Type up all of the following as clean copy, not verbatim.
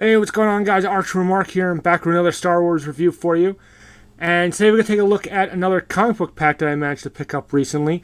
Hey, what's going on, guys? Archer Remark here. I'm back with another Star Wars review for you. And today we're going to take a look at another comic book pack that I managed to pick up recently.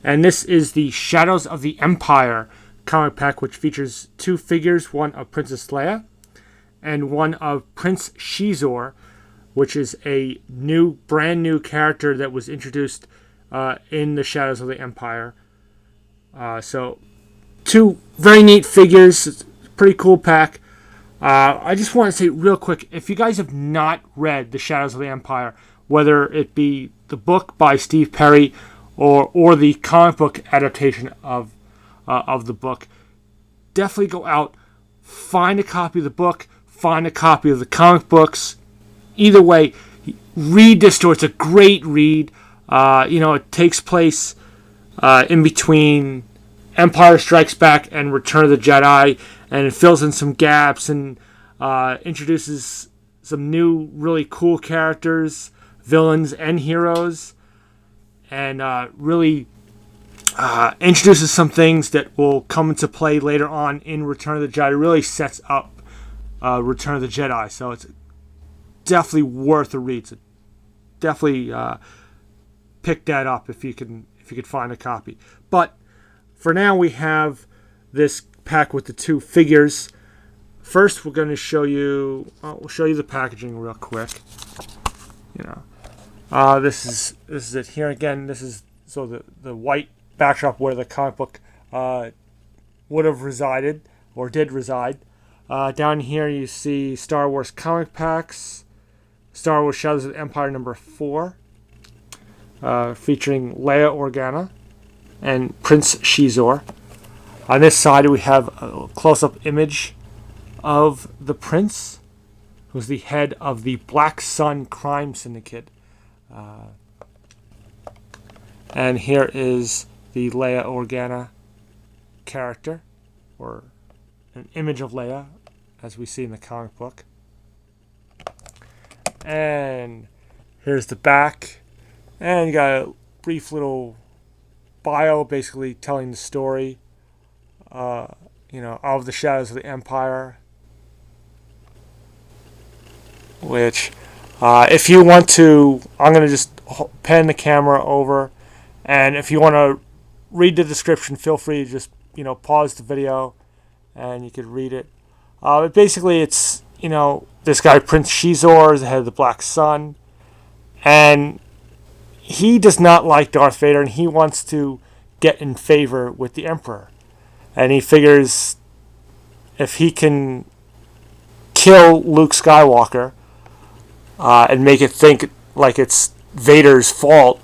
And this is the Shadows of the Empire comic pack, which features two figures, one of Princess Leia and one of Prince Xizor, which is a brand new character that was introduced in the Shadows of the Empire. So, two very neat figures. It's a pretty cool pack. I just want to say real quick, if you guys have not read The Shadows of the Empire, whether it be the book by Steve Perry or the comic book adaptation of the book, definitely go out, find a copy of the book, find a copy of the comic books. Either way, read this story. It's a great read. It takes place in between Empire Strikes Back and Return of the Jedi, and it fills in some gaps and introduces some new, really cool characters, villains, and heroes, and really introduces some things that will come into play later on in Return of the Jedi. It really sets up Return of the Jedi, so it's definitely worth a read. So definitely pick that up if you could find a copy. But for now, we have this pack with the two figures. First, we're going to show you. We'll show you the packaging real quick. This is it here again. This is the white backdrop where the comic book would have resided or did reside. Down here, you see Star Wars comic packs, Star Wars Shadows of the Empire number 4, featuring Leia Organa and Prince Xizor. On this side, we have a close-up image of the prince, who's the head of the Black Sun crime syndicate. And here is the Leia Organa character, or an image of Leia, as we see in the comic book. And here's the back. And you got a brief little bio, basically telling the story of the Shadows of the Empire, which if you want to, I'm going to just pan the camera over, and if you want to read the description, feel free to just pause the video and you could read it. But basically it's this guy Prince Xizor is the head of the Black Sun, and he does not like Darth Vader, and he wants to get in favor with the Emperor. And he figures if he can kill Luke Skywalker and make it think like it's Vader's fault,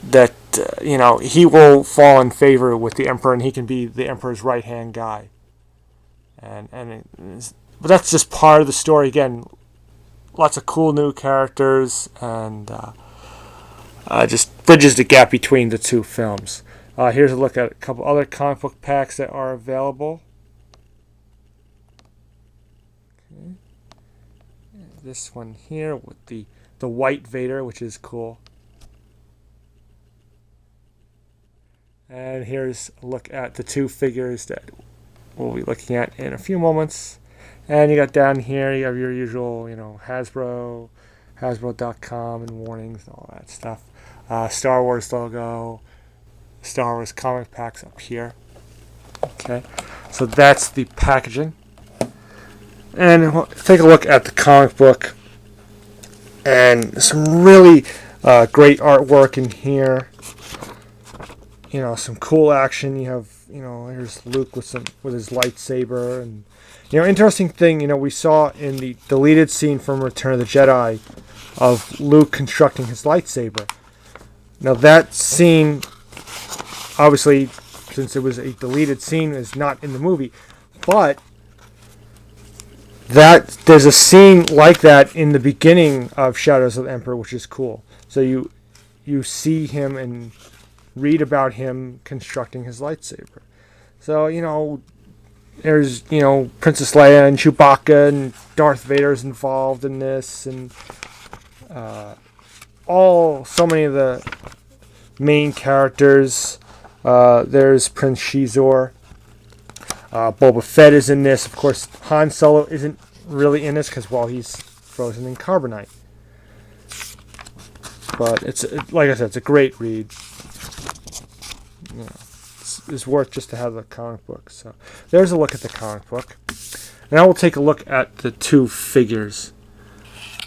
that he will fall in favor with the Emperor, and he can be the Emperor's right-hand guy. But that's just part of the story. Again, lots of cool new characters, and just bridges the gap between the two films. Here's a look at a couple other comic book packs that are available. Okay. This one here with the white Vader, which is cool. And here's a look at the two figures that we'll be looking at in a few moments. And you got down here, you have your usual, Hasbro, Hasbro.com, and warnings and all that stuff. Star Wars logo, Star Wars comic packs up here. Okay, so that's the packaging. And we'll take a look at the comic book. And some really great artwork in here. Some cool action. You have, here's Luke with his lightsaber, and interesting thing. We saw in the deleted scene from Return of the Jedi of Luke constructing his lightsaber. Now that scene, obviously, since it was a deleted scene, is not in the movie, but there's a scene like that in the beginning of Shadows of the Emperor, which is cool. So you see him and read about him constructing his lightsaber. So there's Princess Leia and Chewbacca and Darth Vader's involved in this, and so many of the main characters. There's Prince Xizor. Boba Fett is in this. Of course, Han Solo isn't really in this because, well, he's frozen in carbonite. But like I said, it's a great read. You know, it's worth just to have the comic book. So there's a look at the comic book. Now we'll take a look at the two figures.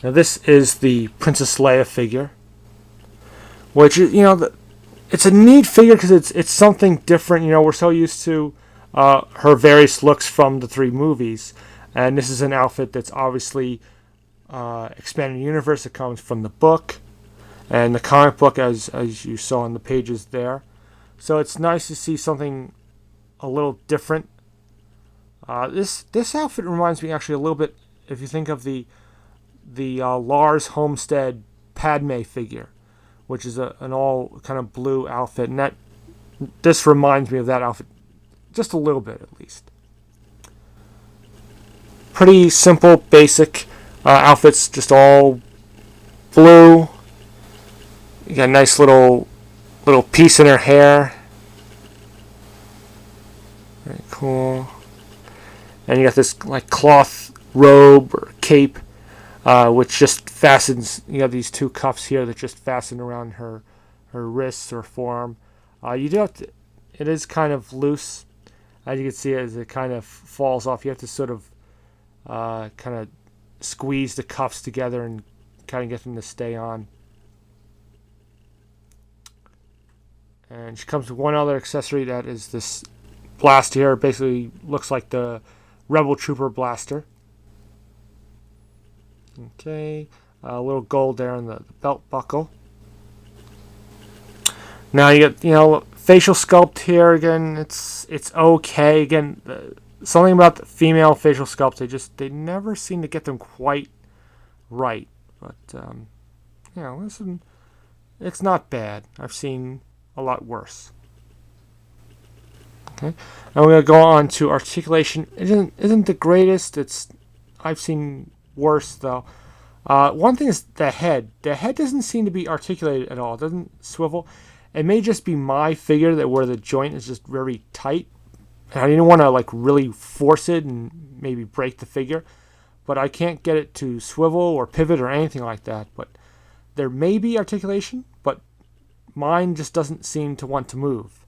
Now this is the Princess Leia figure, which is, you know, it's a neat figure because it's something different. You know, we're so used to her various looks from the 3 movies, and this is an outfit that's obviously expanded universe. It comes from the book and the comic book, as you saw on the pages there. So it's nice to see something a little different. This outfit reminds me actually a little bit, if you think of the Lars Homestead Padme figure, which is an all kind of blue outfit, and this reminds me of that outfit just a little bit at least. Pretty simple, basic outfits, just all blue. You got a nice little piece in her hair. Very cool. And you got this like cloth robe or cape, which just fastens. You have these 2 cuffs here that just fasten around her wrists or forearm. You do have to. It is kind of loose, as you can see, as it kind of falls off. You have to sort of kind of squeeze the cuffs together and kind of get them to stay on. And she comes with one other accessory, that is this blaster here. It basically looks like the Rebel Trooper blaster. Okay, a little gold there on the belt buckle. Now you get, you know, facial sculpt here. Again, it's okay. Again, something about the female facial sculpt, they never seem to get them quite right. But you know, listen, it's not bad. I've seen a lot worse. Okay, now we're gonna go on to articulation. Isn't the greatest. I've seen worse though. One thing is the head. The head doesn't seem to be articulated at all. It doesn't swivel. It may just be my figure where the joint is just very tight, and I didn't want to like really force it and maybe break the figure, but I can't get it to swivel or pivot or anything like that. But there may be articulation, but mine just doesn't seem to want to move,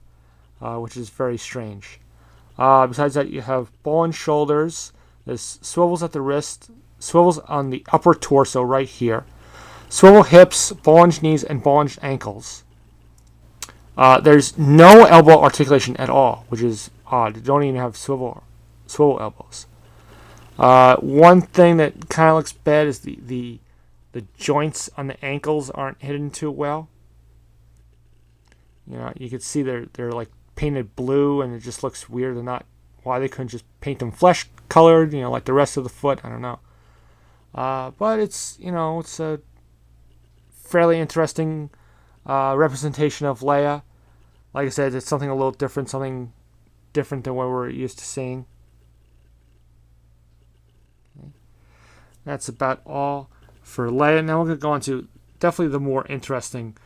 which is very strange. Besides that, you have ball and shoulders. There's swivels at the wrist, swivels on the upper torso right here, swivel hips, ball-hinged knees, and ball-hinged ankles. There's no elbow articulation at all, which is odd. You don't even have swivel elbows. One thing that kind of looks bad is the joints on the ankles aren't hidden too well. You know, you can see they're like painted blue, and it just looks weird. They're not. Why they couldn't just paint them flesh colored, you know, like the rest of the foot, I don't know. But it's, you know, it's a fairly interesting representation of Leia. Like I said, it's something a little different, something different than what we're used to seeing. Okay. That's about all for Leia. Now we're going to go on to definitely the more interesting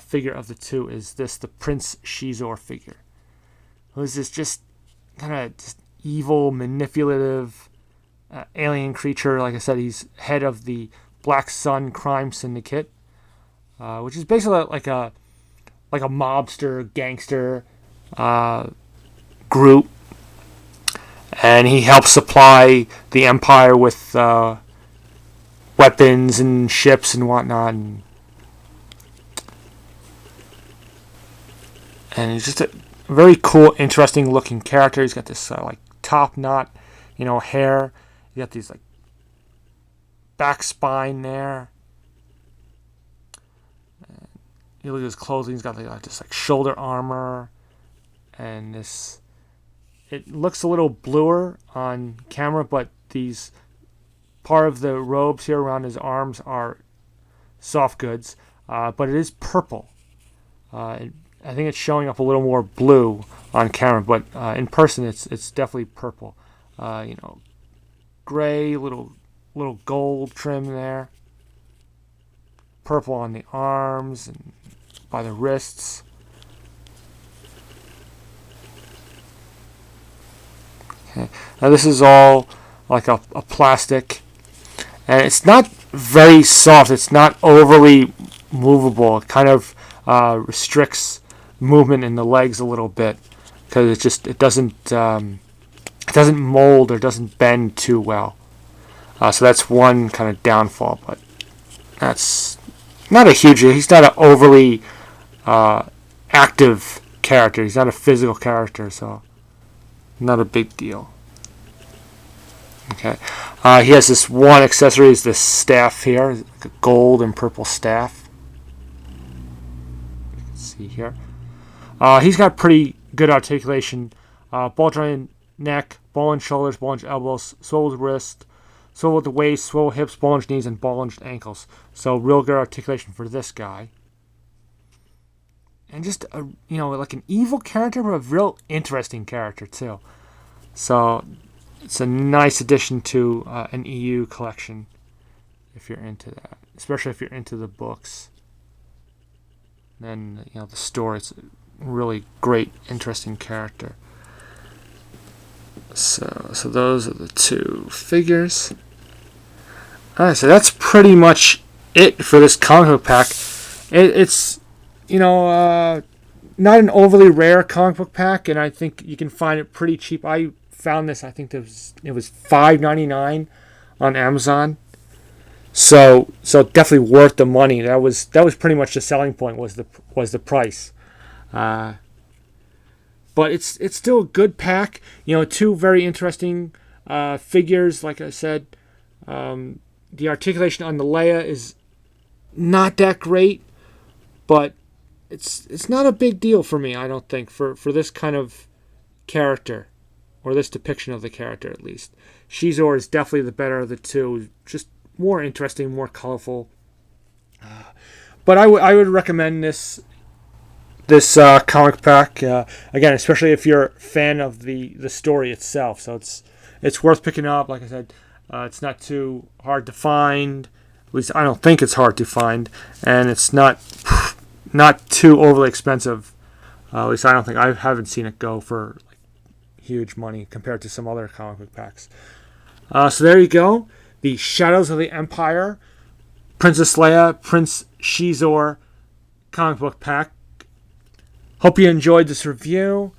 figure of the two is the Prince Xizor figure. Who is this just kind of evil, manipulative alien creature. Like I said, he's head of the Black Sun crime syndicate, which is basically like a mobster, gangster group, and he helps supply the Empire with weapons and ships and whatnot. And he's just a very cool, interesting looking character. He's got this like top knot, you know, hair. You got these like back spine there. And you look at his clothing. He's got like this like shoulder armor, and this. It looks a little bluer on camera, but these part of the robes here around his arms are soft goods, but it is purple. I think it's showing up a little more blue on camera, but in person it's definitely purple. You know, gray, little gold trim there. Purple on the arms and by the wrists. Okay. Now this is all like a plastic, and it's not very soft. It's not overly movable. It kind of restricts movement in the legs a little bit because it doesn't mold or doesn't bend too well. So that's one kind of downfall, but that's not a huge. He's not an overly active character. He's not a physical character, so not a big deal. Okay, he has this one accessory, is this staff here, like a gold and purple staff. You can see here. He's got pretty good articulation. Ball joint neck, ball and shoulders, ball and elbows, swiveled wrist, swiveled the waist, swiveled hips, ball and knees, and ball and ankles. So real good articulation for this guy. And just like an evil character, but a real interesting character too. So it's a nice addition to an EU collection if you're into that, especially if you're into the books. Then the story, it's a really great, interesting character. So those are the two figures. Alright, so that's pretty much it for this comic book pack. It's not an overly rare comic book pack, and I think you can find it pretty cheap. I found this, I think it was $5.99 on Amazon. So definitely worth the money. That was pretty much the selling point, was the price. But it's still a good pack. Two very interesting figures. Like I said, the articulation on the Leia is not that great, but it's not a big deal for me, I don't think, for this kind of character, or this depiction of the character at least. Xizor is definitely the better of the two. Just more interesting, more colorful. But I would recommend this comic pack again, especially if you're a fan of the story itself. So it's worth picking up. Like I said, it's not too hard to find. At least I don't think it's hard to find, and it's not too overly expensive. At least I don't think. I haven't seen it go for huge money compared to some other comic book packs. So there you go. The Shadows of the Empire, Princess Leia, Prince Xizor comic book pack. Hope you enjoyed this review.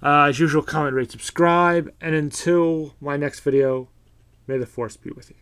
As usual, comment, rate, subscribe. And until my next video, may the Force be with you.